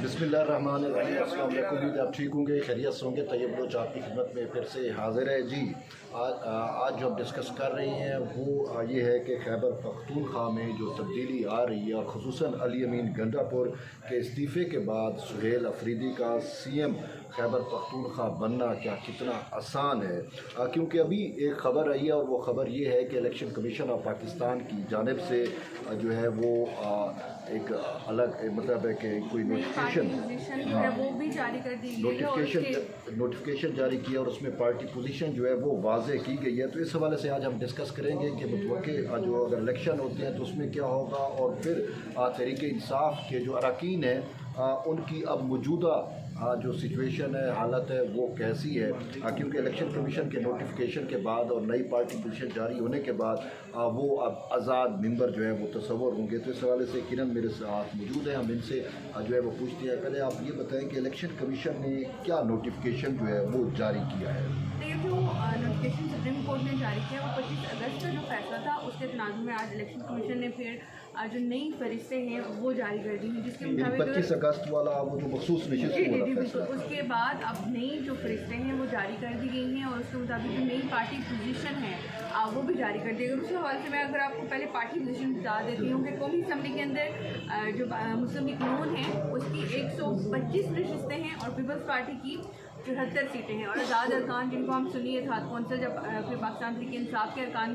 बिस्मिल्लाहिर्रहमानिर्रहीम। अस्सलाम वालेकुम। उम्मीद आप ठीक होंगे, खैरियत से होंगे। तैयब बलोच आपकी खिदमत में फिर से हाजिर है जी। आज जो हम डिस्कस कर रहे हैं वो ये है कि खैबर पख्तूनख्वा में जो तब्दीली आ रही है और ख़ुसूसन अली अमीन गंडापुर के इस्तीफ़े के बाद सुहेल अफरीदी का सीएम खैबर पख्तूनख्वा बनना क्या कितना आसान है, क्योंकि अभी एक ख़बर आई है और वो ख़बर ये है कि इलेक्शन कमीशन ऑफ पाकिस्तान की जानिब से जो है वो एक अलग मतलब है कि कोई नोटिफिकेशन जारी किया और उसमें पार्टी पोजीशन जो है वो वाज़े की गई है। तो इस हवाले से आज हम डिस्कस करेंगे कि मुतवक्के जो अगर इलेक्शन होते हैं तो उसमें क्या होगा और फिर तहरीक इंसाफ के जो अरकान हैं उनकी अब मौजूदा जो सिचुएशन है, हालत है, वो कैसी है, क्योंकि इलेक्शन कमीशन के नोटिफिकेशन के बाद और नई पार्टी पोजीशन जारी होने के बाद वो अब आज़ाद मेंबर जो है वो तस्वर होंगे। तो इस हवाले से किरण मेरे साथ मौजूद है, हम इनसे जो है वो पूछते हैं। पहले आप ये बताएं कि इलेक्शन कमीशन ने क्या नोटिफिकेशन जो है वो जारी किया है। देखिए, जो नोटिफिकेशन सुप्रीम कोर्ट ने जारी किया वो 25 अगस्त का जो फैसला था उसके तनाजुर में आज इलेक्शन कमीशन ने फिर जो नई फरिश्ते हैं वो जारी कर दी हैं, जिसके मुताबिक 25 अगस्त वाला वो जो मखसूस नशिस्त उसके बाद अब नई जो फरिश्ते हैं वो जारी कर दी गई हैं और उसके मुताबिक जो नई पार्टी पोजीशन है वो भी जारी कर दी गई। उसके हवाले से मैं अगर आपको पहले पार्टी पोजीशन बता देती हूँ कि कौमी असम्बली के अंदर जो मुस्लिम लीग नून है उसकी 125 नशिस्तें हैं और पीपल्स पार्टी की 74 सीटें हैं और आज़ाद अरकान जिनको हम सुनिए था कौंसल जब फिर पाकिस्तान तहरीक इंसाफ के अरकान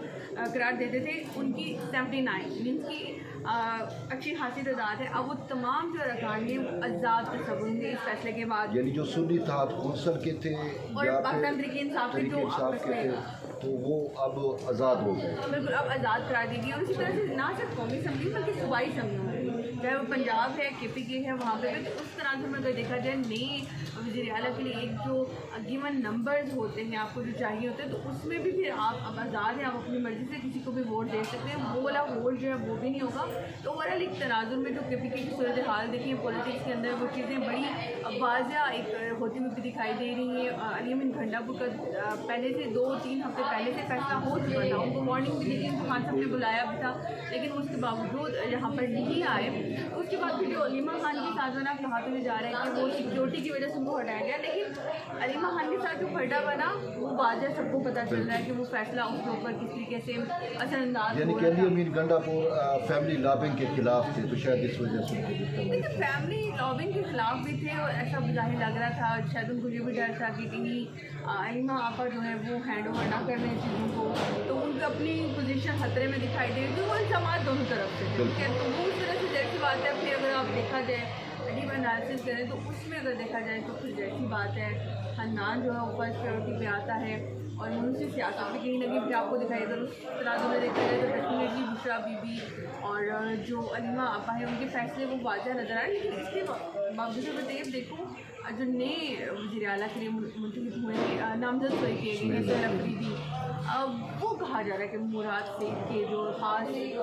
करार देते थे उनकी 79 मीन्स की अच्छी खासी तादाद है। अब वो तमाम जो अरकान हैं वो आज़ाद तस्वर होंगे इस फैसले के बाद, यानी जो सुन्नी था कौंसल के थे और पाकिस्तान तहरीक इंसाफ के जो आपस में तो वो अब आज़ाद हो गए, बिल्कुल अब आज़ाद करा दी गई। और इसी तरह से ना सिर्फ कौमी असम्बली बल्कि सूबाई असम्बलियों चाहे वो पंजाब है KPK है वहाँ पे भी, तो उस तरह से में अगर देखा जाए नए वज़ीर आला के लिए एक जो गिवन नंबर्स होते हैं आपको जो चाहिए होते हैं, तो उसमें भी फिर आप अब आज़ाद हैं, आप अपनी मर्ज़ी से किसी को भी वोट दे सकते हैं। वो वाला वोट जो है वो भी नहीं होगा। तो ओवरऑल एक तनाजुर में जो KPK की सूरत हाल देखिए पॉलिटिक्स के अंदर वो चीज़ें बड़ी वाज़िया एक होती हुई भी दिखाई दे रही हैं। अली अमीन गंडापुर का पहले से 2-3 हफ्ते पहले से फैसला हो चुका था, उनको वार्निंग भी दी थी, उनको खान साहब ने बुलाया भी था, लेकिन उसके बावजूद यहाँ पर नहीं आए। उसके बाद फिर जो अलीमा खान के साथ जो ना कहा तो जा रहा है कि वो सिक्योरिटी की वजह से उनको हटाया गया, लेकिन अलीमा खान के साथ जो फटा बना वो वाज़ह सबको पता चल रहा है कि वो फैसला उसके ऊपर किस तरीके से असरअंदाज यानी कि अली अमीन गंडापुर फैमिली लॉबिंग के खिलाफ थे, तो शायद इस वजह से देखिए फैमिली लॉबिंग के खिलाफ भी थे और ऐसा जाहिर लग रहा था, शायद उनको ये भी डर था कि कहीं अलीमा आपा जो है वो हैंड ओवर ना कर रहे चीज़ों को, तो उनकी अपनी पोजीशन खतरे में दिखाई दे रही थी। वो इल्ज़ामात दोनों तरफ से थे, ठीक है, तो वो उस तरह से जैसी बात है। फिर अगर आप देखा जाए डीप एनालिसिस करें तो उसमें अगर देखा जाए तो फिर जैसी बात है खानदान जो है वो फर्स्ट प्रायोरिटी पे आता है और मुनसी सियासत भी कहीं ना कहीं फिर आपको दिखाई अगर उस तरह में देखा जाए तो डेफिनेटली बुशरा बीबी और जो अलीमा आपा है उनके फैसले वो वाज़ह नज़र आए। लेकिन इसके बावजूद अगर देखो जो नए वज़ीर आला के लिए मुंतखब हुए हैं नामजद हुए किए गए हैं सुहेल अफरीदी, वो कहा जा रहा है कि मुराद से के जो ख़ास एक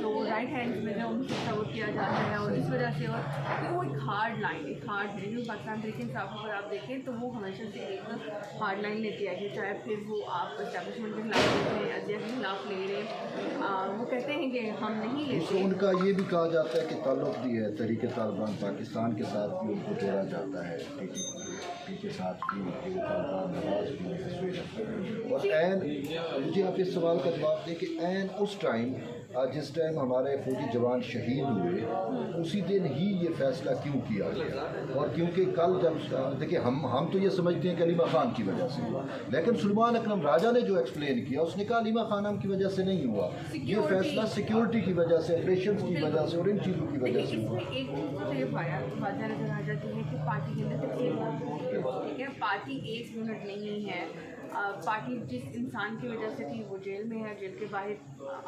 जो राइट हैंड में है उनको सपोर्ट किया जाता है और इस वजह से और तो वो एक हार्ड लाइन है जो पाकिस्तान तहरीक इंसाफ अगर आप देखें तो वो हमेशा से एक हार्ड लाइन लेती आई है, चाहे फिर वो आप इस्टेब्लिशमेंट के खिलाफ ले रहे हैं, अजिया के खिलाफ ले रहे हैं, वो कहते हैं कि हम नहीं लेते। उनका ये भी कहा जाता है कि ताल्लुक़ भी है तहरीक तालिबान पाकिस्तान के साथ भी उनको जोड़ा जाता है, TTP के साथ भी और एन मुझे आप इस सवाल का जवाब दें कि एन उस टाइम जिस टाइम हमारे फौजी जवान शहीद हुए उसी दिन ही ये फैसला क्यों किया गया। और क्योंकि कल जब देखिए हम तो ये समझते हैं कि अलीमा खान की वजह से हुआ, लेकिन सुलेमान अकरम राजा ने जो एक्सप्लेन किया उसने कहा अलीमा खान की वजह से नहीं हुआ, ये फैसला सिक्योरिटी की वजह से, ऑपरेशन की वजह से और इन चीज़ों की वजह से हुआ। एक चीज़ तो ये वाज़ह नजर आ जाती है कि पार्टी के अंदर ठीक है, पार्टी एक यूनिट नहीं है। पार्टी जिस इंसान की वजह से थी वो जेल में है, जेल के बाहर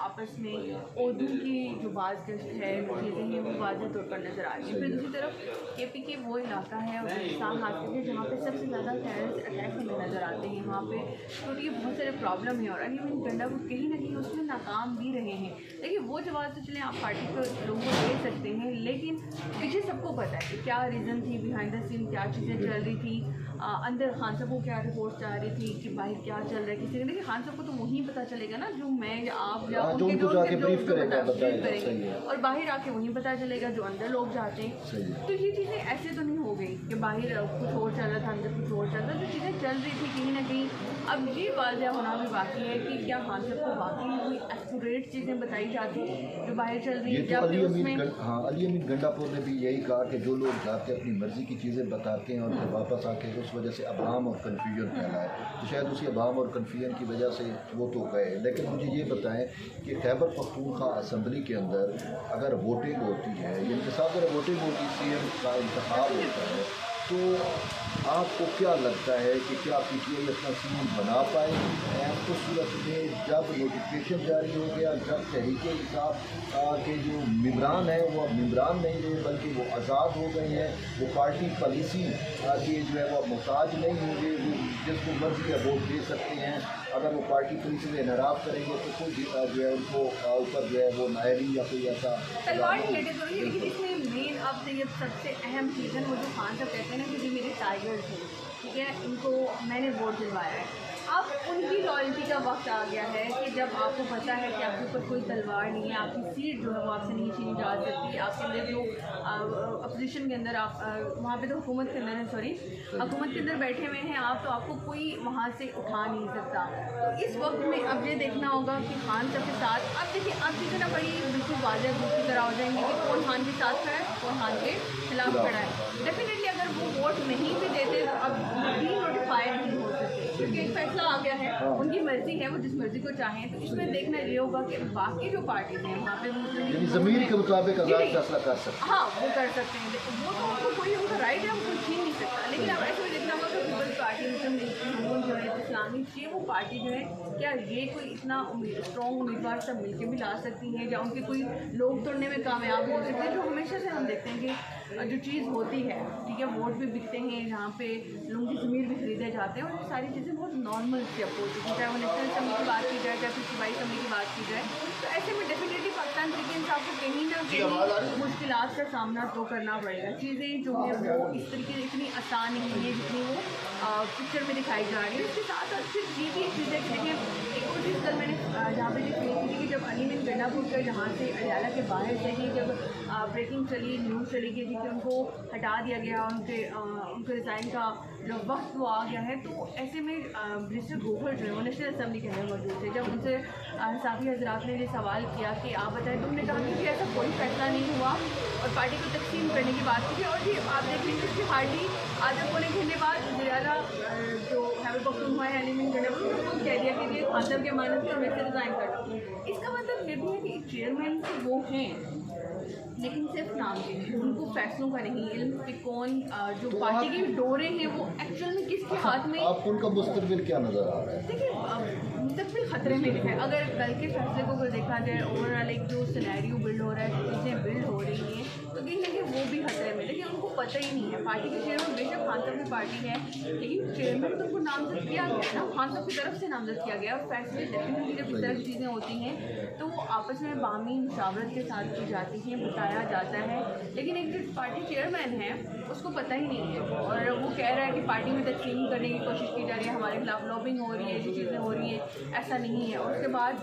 आपस में उर्दू की जो बात है चीज़ें हैं वो वाज़ह तौर पर नज़र आ रही है। फिर दूसरी तरफ KPK वो इलाका है पाकिस्तान हाथ में जहाँ पे सबसे ज़्यादा टेररिस्ट अटैक हमें नज़र आते हैं, वहाँ पे तो ये बहुत सारे प्रॉब्लम है और अली अमीन गंडापुर कहीं ना कहीं उसमें नाकाम भी रहे हैं। देखिए वो जवाब तो चलें आप पार्टी को लोगों को दे सकते हैं, लेकिन पीछे सबको पता है कि क्या रीज़न थी बिहाइंड द सीन, क्या चीज़ें चल रही थी। अंदर खान साहब को क्या रिपोर्ट आ रही थी कि बाहर क्या चल रहा है किसी ने, देखिए खान साहब को तो वहीं पता चलेगा ना, जो मैं या आप या जो उनके उनको जाके ब्रीफ करेगा, करेंगे, और बाहर आके वहीं पता चलेगा जो अंदर लोग जाते हैं। तो ये चीज़ें ऐसे तो नहीं हो गई कि बाहर कुछ और चल रहा था अंदर कुछ और चल रहा था, जो चीज़ें चल रही थी कहीं ना कहीं अब ये वाज़ह होना भी बाकी है कि क्या खान साहब को वाकई कोई एक्यूरेट चीज़ें बताई जाती हैं जो बाहर चल रही है। तो अली अमीन गंडापुर ने भी यही कहा कि जो लोग जाके अपनी मर्ज़ी की चीज़ें बताते हैं और फिर वापस आके उस वजह से अवाम और कन्फ्यूजन फैला है, तो शायद उसी अवाम और कन्फ्यूजन की वजह से वो तो गए। लेकिन मुझे ये बताएं कि खैबर पख्तूनख्वा असम्बली के अंदर अगर वोटिंग होती है, यानी कि साथ अगर वोटिंग होती CM का इंतखाब होता है, तो आपको क्या लगता है कि क्या PTI अपना CM बना पाएगी ऐसी सूरत में जब नोटिफिकेशन जारी हो गया, जब तहरीक-ए-इंसाफ के जो मेम्बरान हैं वो अब मेम्बरान नहीं रहे बल्कि वो आज़ाद हो गए हैं, वो पार्टी पॉलिसी के जो है वो मोहताज नहीं होंगे, वो जिसको मर्जी है वोट दे सकते हैं। अगर वो पार्टी पॉलिसी से इनहराफ करेंगे तो कोई जो है उनको ऊपर जो है वो नायरी या कोई ऐसा तलवार रिलेटेड हो रही है। लेकिन इसमें मेन अब ये सबसे अहम चीज़ है, वो जो खान साहब कहते हैं ना कि जी मेरे टाइगर्स हैं, ठीक है, इनको मैंने वोट दिलवाया है। अब उनकी लॉयल्टी का वक्त आ गया है कि जब आपको पता है कि आपके ऊपर कोई तलवार नहीं है, आपकी सीट जो है वो आपसे नहीं छीनी जा सकती, आपके अंदर जो अपोजिशन के अंदर आप वहाँ पे तो हुकूमत के अंदर है, सॉरी हुकूमत के अंदर बैठे हुए हैं आप, तो आपको कोई वहाँ से उठा नहीं सकता। तो इस वक्त में अब ये देखना होगा कि खान साहब के साथ अब देखिए अब चीज़ें ना बड़ी बिल्कुल वाज़ह दूसरी तरह हो जाएंगी कि कौन खान के साथ खड़ा है कौन खान के खिलाफ खड़ा है। डेफिनेटली अगर वो वोट नहीं भी देते तो अब भी नोटिफाई नहीं हो सकते क्योंकि एक फैसला आ गया है, उनकी मर्जी है, वो जिस मर्जी को चाहें। तो इसमें देखना ये होगा कि बाकी जो पार्टीज हैं वहाँ पे यानी ज़मीर के मुताबिक आज़ाद फैसला कर सकते हैं। हाँ वो कर सकते हैं, वो तो उनको कोई उनका राइट है, वो छीन नहीं सकता। लेकिन अब ऐसे में देखना होगा कि पीपल्स पार्टी मुस्लिम लीग जो है इस्लामी ये वो पार्टी जो है क्या ये कोई इतना स्ट्रॉन्ग उम्मीदवार सब मिलकर भी ला सकती हैं, या उनके कोई लोग तोड़ने में कामयाब हो सकते हैं। जो हमेशा से हम देखते हैं कि जो चीज़ होती है, ठीक है, वोट भी बिकते हैं, जहाँ पे लोगों की ज़मीर भी खरीदे जाते हैं, और ये सारी चीज़ें बहुत नॉर्मल सी अप्रोच है, चाहे वो नेशनल असम्बली की बात की जाए चाहे फिर सूबाई असम्बली की बात की जाए। तो ऐसे में डेफिनेटली पाकिस्तान तरीके इंसाफ को कहीं ना कहीं मुश्किलात का सामना तो करना पड़ेगा। चीज़ें जो है वो इस तरीके से इतनी आसान नहीं है जितनी वो पिक्चर में दिखाई जा रही है। उसके साथ साथ सिर्फ ये भी एक चीज़ है कि देखिए एक और चीज़ कल मैंने जहाँ पर देखी थी कि जब अली अमीन गंडापुर का जहाँ से अडयाला के बाहर से ही जब ब्रेकिंग चली, न्यूज़ चली गई थी कि उनको हटा दिया गया, उनके रिज़ाइन का जो वक्त वो आ गया है, तो ऐसे में मिनिस्टर गोहर जो है वो नेशनल असम्बली के अंदर मौजूद थे। जब उनसे साथी हजरात ने ये सवाल किया कि आप बताएं, तुमने कहा कि ऐसा कोई फैसला नहीं हुआ और पार्टी को तकसीम करने की बात की। और ये आप देख लीजिए इसकी हार्डली आधे पौने घंटे बाद ज़्यादा जो खैबर पख्तूनख्वा है अली अमीन गंडापुर ने खुद कह दिया कि ये खान साहब की अमानत है और मैं से रिज़ाइन कर रहा हूँ। इसका मतलब ये भी है कि चेयरमैन वो हैं लेकिन सिर्फ नाम के, उनको फैसलों का नहीं इल्म कि कौन जो तो पार्टी की डोरे हैं वो एक्चुअल में किसके हाथ में। आपको उनका मुस्तकबिल क्या नज़र आ रहा है? देखिए मुस्तकबिल खतरे में है। अगर कल के फैसले को अगर देखा जाए, ओवरऑल एक जो सिनेरियो बिल्ड हो रहा है, चीज़ें बिल्ड हो रही हैं, तो कहीं ना कहीं वो भी खतरे में। लेकिन उनको पता ही नहीं है पार्टी के चेयरमैन बेशक खान साहब की पार्टी है, लेकिन चेयरमैन तो उनको नामजद किया गया ना, खान साहब की तरफ से नामजद किया गया। और फैसले डेफिनेटली जब इस तरह की चीज़ें होती हैं तो वो आपस में बामी मुशावरत के साथ की जाती हैं, बताया जाता है। लेकिन एक जो पार्टी चेयरमैन है उसको पता ही नहीं है और वो कह रहा है कि पार्टी में तकसीम करने की कोशिश की जा रही है, हमारे खिलाफ लॉबिंग हो रही है, ये चीज़ें हो रही हैं, ऐसा नहीं है। और उसके बाद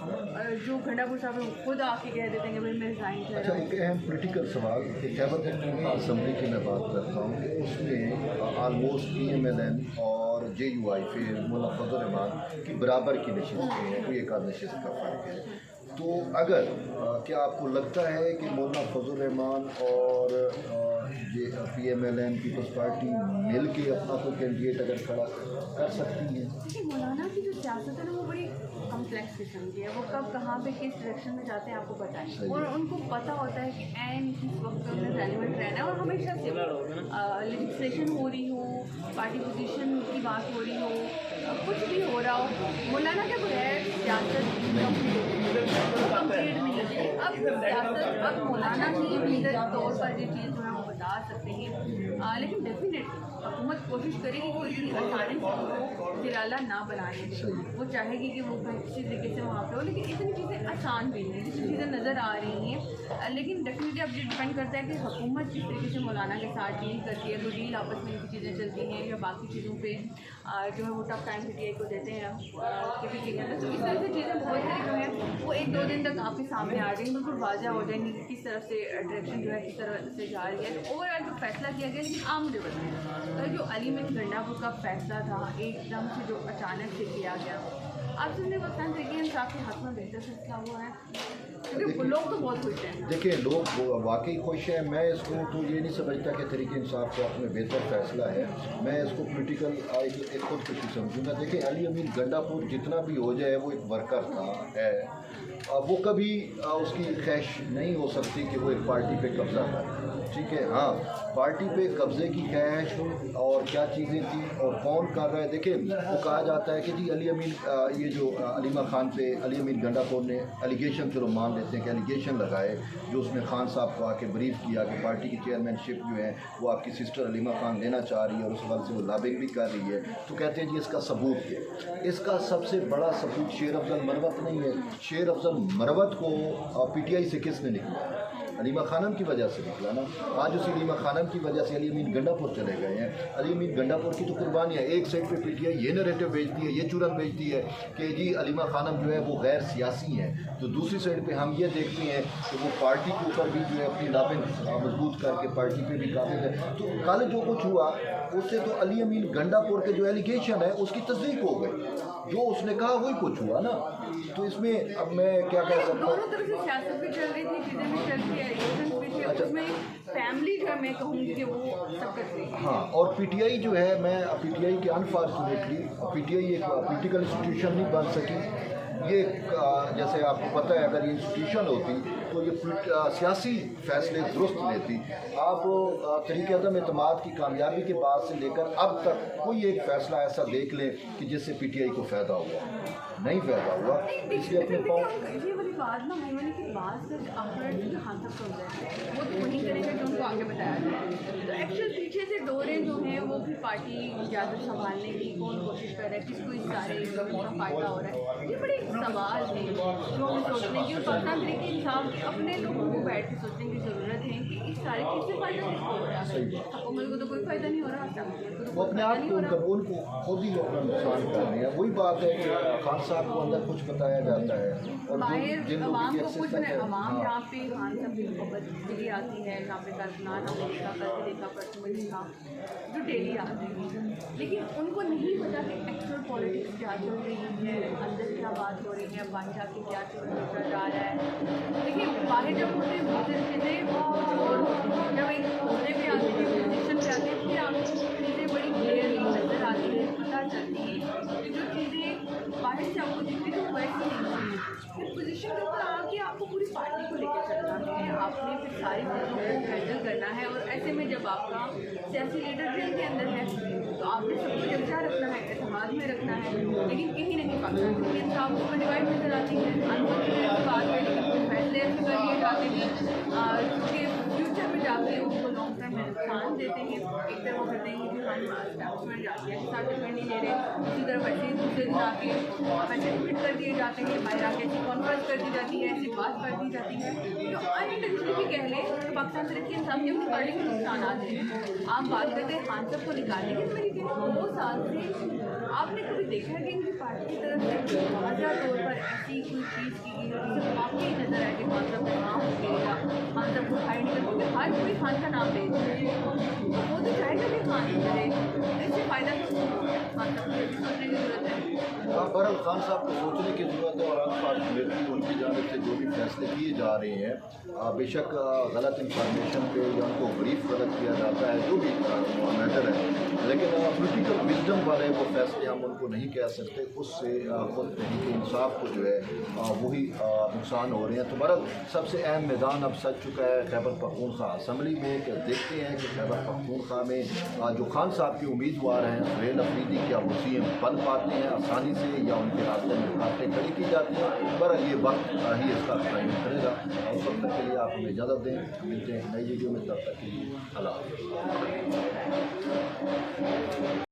जो गंडापुर साहब खुद आके कह देते हैं कि भाई मैं रिज़ाइन कर रहा हूँ। एक अहम पॉलिटिकल सवाल कि खैबर पख्तूनख्वा असम्बली की मैं बात करता हूँ कि उसमें आलमोस्ट PMLN और JUI फिर मौलाना फजल रहमान की बराबर की नशिस्तें हैं, कोई एक आध नशिस्त का फ़र्क है। तो अगर क्या आपको लगता है कि मौलाना फजल रहमान और PMLN पीपल्स पार्टी मिल के अपना कोई कैंडिडेट अगर खड़ा कर सकती है? देखिए मौलाना की जो सियासत है ना वो बड़ी कम्प्लेक्स किस्म की है। वो कब कहाँ पे किस डायरेक्शन में जाते हैं आपको पता है, और उनको पता होता है कि एन किस वक्त उन्हें रेलिवेंट रहना है। और हमेशा से लेजिस्लेशन हो रही हो, पार्टी पोजीशन की बात हो रही हो, कुछ भी हो रहा हो, मौलाना के बगैर सियासत कंप्लीट नहीं है। अब सियासत अब मौलाना की लीडर तौर पर ये चीज़ जो है वो बता आ सकते हैं, लेकिन डेफिनेटली हुकूमत कोशिश करेगी कि इतनी आसानी से वो निराला ना बनाने दें। वो चाहेगी कि वो किसी तरीके से वहाँ पे हो, लेकिन इतनी चीज़ें आसान भी नहीं, जितनी चीज़ें नज़र आ रही हैं। लेकिन डेफिनेटली अब ये डिपेंड करता है कि हुकूमत जिस तरीके से मौलाना के साथ डील करती है, तो डील आपस में इनकी चीज़ें चलती हैं या बाकी चीज़ों पर जो है वो टफ टाइम PTI को देते हैं KPK के अंदर। तो इस तरह से चीज़ें बहुत सारी जो है वो 1-2 दिन तक आपके सामने आ रही हैं, बिल्कुल वाज़ा हो जाएंगी कि किस तरफ से डायरेक्शन जो है किस तरह से जा रही है। तो ओवरऑल जो फैसला किया गया, लेकिन आम लेवल में जो अली मीर गंडापुर का फैसला था एकदम से जो अचानक से किया गया, आप सबने वक्तान तरीके इंसाफ के हक़ में बेहतर फैसला हुआ है, क्योंकि लोग तो बहुत खुश हैं। देखिए, लोग वाकई खुश हैं। मैं इसको तो ये नहीं समझता कि तरीके इंसाफ के हक़ में बेहतर फैसला है। मैं इसको पोलिटिकल एक खुदकुशी समझूंगा। देखिए, अली अमीर गंडापुर जितना भी हो जाए वो एक वर्कर था है, वो कभी उसकी ख्वाहिश नहीं हो सकती कि वो एक पार्टी पे कब्ज़ा करे। ठीक है, हाँ, पार्टी पे कब्ज़े की ख्वाहिश और क्या चीज़ें थी और कौन कर रहा है। देखिए, वो कहा जाता है कि जी अली अमीर ये जो अलीमा खान पे अली अमीर गंडापुर ने एलिगेशन, चलो मान लेते हैं कि एलिगेशन लगाए, जो उसने खान साहब को आके ब्रीफ किया कि पार्टी की चेयरमैनशिप जो है वो आपकी सिस्टर अलीमा खान लेना चाह रही है और उस हवाले से वो लॉबिंग भी कर रही है। तो कहते हैं जी इसका सबूत है। इसका सबसे बड़ा सबूत शेर अफजल मरवत नहीं है। शेर अफजल मरवत को PTI से किसने निकला? अलीमा खानम की वजह से निकला ना। आज उसी अलीमा खानम की वजह से अली अमीर गंडापुर चले गए हैं। अली अमीर गंडापुर की तो कुर्बानियाँ, एक साइड पे PTI ये नैरेटिव भेजती है, ये चुरन भेजती है कि जी अलीमा खानम जो है वो गैर सियासी हैं, तो दूसरी साइड पे हम ये देखते हैं कि वो पार्टी के ऊपर भी जो है अपनी लाबिंग मजबूत करके पार्टी पे भी काबिल है। तो कल जो कुछ हुआ उससे तो अली अमीर गंडापुर के जो एलिगेशन है उसकी तस्दीक हो गई, जो उसने कहा वही कुछ हुआ ना। तो इसमें अब मैं क्या कह सकता हूँ, दोनों तरफ से सियासत भी चल रही थी, चीज़ें भी चल रही है, अच्छा, उसमें फैमिली जो है मैं कहूँगी कि वो सबकत रही है। हाँ, और PTI जो है, मैं PTI के अनफॉर्चुनेटली PTI एक पॉलिटिकल इंस्टीट्यूशन नहीं बन सकी। ये जैसे आपको पता है, अगर ये इंस्टीट्यूशन होती तो ये सियासी फैसले दुरुस्त लेती। आप तरीक़े अदम एतमाद की कामयाबी के बाद से लेकर अब तक कोई एक फ़ैसला ऐसा देख लें कि जिससे PTI को फ़ायदा हुआ, नहीं फ़ायदा हुआ। इसलिए अपने ये वाली बात ना होने के बाद से आखिर जो हाथ तक हो जाए वो तो वहीं करेंगे जो उनको आगे बताया जाए। तो एक्चुअल पीछे से डोरें जो हैं वो भी पार्टी ज़्यादा संभालने की कौन कोशिश कर रहा है, किसको इस सारे का फ़ायदा हो रहा है, ये बड़े सवाल हैं जो हमें सोचने की और पाकिस्तान तरीके इंसाफ के अपने लोगों को बैठ के सोचने की ज़रूरत है कि इस सारे चीज़ से फ़ायदा किसको हो रहा है। हुकूमत को तो कोई फ़ायदा नहीं हो रहा, वो अपने आप को उनको खुद ही अपना नुकसान कर रहे हैं। वही बात है कि खान साहब को अंदर कुछ बताया जाता है और बाहर आवाम को कुछ नहीं। आवाम यहाँ पे खान साहब की खबर डेली आती है, यहाँ पे कारकुनान हमने देखा, कल देखा, परसों में देखा, जो डेली आते हैं, लेकिन उनको नहीं पता कि एक्चुअल पॉलिटिक्स क्या चल रही है, अंदर क्या बात हो रही है, बाहर जाके क्या चल जा रहा है। देखिए, बाहर जब होते हैं बहुत सारी चीज़ें और जब एक होने पे आते हैं, पोजिशन पे आते हैं, फिर आपको चीज़ें बड़ी क्लियरली नज़र आती है, पता चलती है कि जो चीज़ें बाहर से आपको दिखती है वैसी नहीं है। फिर पोजीशन के ऊपर आके आपको पूरी पार्टी को लेकर चलना है, आपने फिर सारी चीज़ों को हैंडल करना है। और ऐसे में जब आपका सियासी लीडर जेल के अंदर है तो आपने सब कुछ अच्छा रखना है, एतमाद में रखना है। लेकिन कहीं ना कहीं पाकिस्तान की इंसाफ में डिवाइड नजर आती है, अनफॉर्चुनेट बात है, लेकिन कुछ फैसले ऐसे कर लिए जाते हैं क्योंकि फ्यूचर में जाके उनको लॉन्ग टर्म में नुकसान देते हैं। एक तरफ वो कहते हैं कि हम एस्टैब्लिशमेंट जाती है, सर्टिफिकेट नहीं ले रहे, उसी तरफ वैसे ही दूसरे दिन आके सर्टिफिकेट कर दिए जाते हैं, बाहर आके ऐसी कॉन्फ्रेंस कर दी जाती है, ऐसी बात कर दी जाती है जो अनइंटेंशनली भी कह लें तो पाकिस्तान तरीके इंसाफ की अपनी पार्टी को नुकसान आते हैं। आप बात करते हैं खान साहब को निकालने के तरीके 2 साल से आपने कभी देखा है कि इनकी पार्टी की तरफ से वाज़ा तौर पर ऐसी कोई चीज़ की गई जिससे वाकई नजर आए कि खान साहब का नाम हो गया, खान साहब को हाइड कर, क्योंकि हर कोई खान का नाम ले वो तो चाहेगा कि खान करे, इससे फ़ायदा तो खान साहब को सोचने की ज़रूरत है। बहरहाल खान साहब को सोचने की ज़रूरत है और अनफॉर्चुनेटली उनकी जानिब से जो भी फैसले किए जा रहे हैं, बेशक गलत इंफॉर्मेशन पे या उनको ब्रीफ गलत किया जाता है, जो भी मैटर है, लेकिन पॉलिटिकल विजडम वाले वो फैसले हम उनको नहीं कह सकते। उससे खुद तहरीक इंसाफ को जो है वही नुकसान हो रहे हैं। तो बहरहाल सबसे अहम मैदान अब सज चुका है खैबर पख्तूनख्वा असम्बली में। कि देखते हैं कि खैबर पख्तूनख्वा में जो खान साहब के उम्मीदवार हैं सुहेल अफरीदी, क्या वो CM बन पाते हैं आसानी से या उनके रास्ते में रुकावटें खड़ी की जाती हैं। बहरहाल ये वक्त ही इसका तयन करेगा। उस वक्त तक के लिए आप हमें इजाज़त दें, मिलते हैं नई वीडियो में, तब तक के लिए। अल्लाह हाफ़िज़।